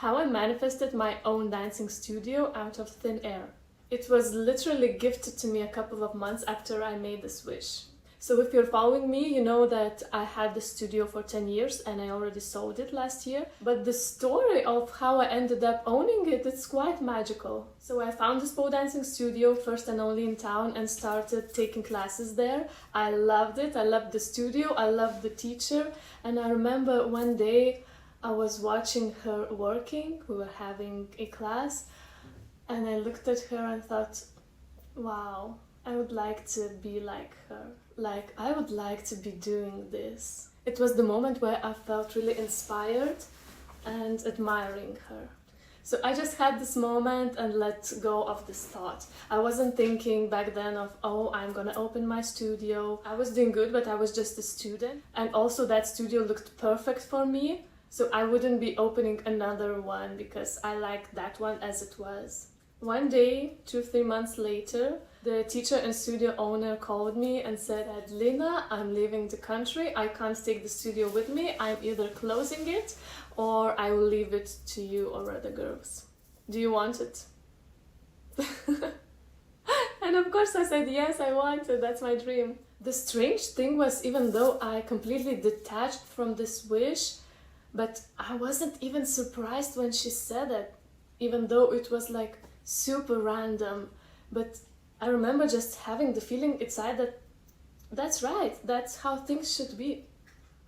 how I manifested my own dancing studio out of thin air. It was literally gifted to me a couple of months after I made this wish. So if you're following me, you know that I had the studio for 10 years and I already sold it last year. But the story of how I ended up owning it, it's quite magical. So I found this pole dancing studio, first and only in town, and started taking classes there. I loved it. I loved the studio. I loved the teacher. And I remember one day I was watching her working. We were having a class and I looked at her and thought, wow, I would like to be like her. Like, I would like to be doing this. It was the moment where I felt really inspired and admiring her. So I just had this moment and let go of this thought. I wasn't thinking back then of, oh, I'm gonna open my studio. I was doing good, but I was just a student. And also that studio looked perfect for me. So I wouldn't be opening another one because I liked that one as it was. One day, 2-3 months later, the teacher and studio owner called me and said, Adelina, I'm leaving the country. I can't take the studio with me. I'm either closing it or I will leave it to you or other girls. Do you want it? And of course I said, yes, I want it. That's my dream. The strange thing was, even though I completely detached from this wish, but I wasn't even surprised when she said it, even though it was like super random. But I remember just having the feeling inside that that's right, that's how things should be.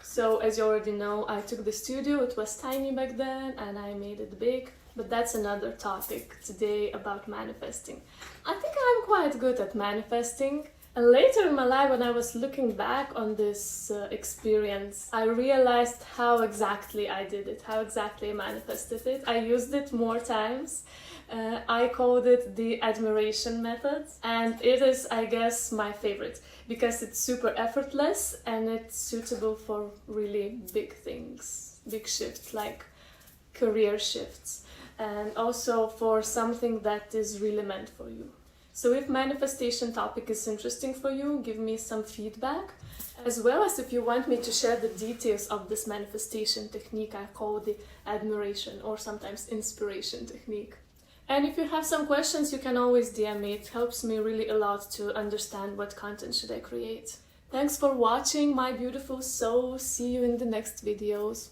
So as you already know, I took the studio. It was tiny back then and I made it big, but that's another topic today about manifesting. I think I'm quite good at manifesting. And later in my life, when I was looking back on this experience, I realized how exactly I did it, how exactly I manifested it. I used it more times. I called it the admiration method, and it is, I guess, my favorite because it's super effortless and it's suitable for really big things, big shifts like career shifts, and also for something that is really meant for you. So if manifestation topic is interesting for you, give me some feedback, as well as if you want me to share the details of this manifestation technique I call the admiration or sometimes inspiration technique. And if you have some questions, you can always DM me. It helps me really a lot to understand what content should I create. Thanks for watching, my beautiful soul. See you in the next videos.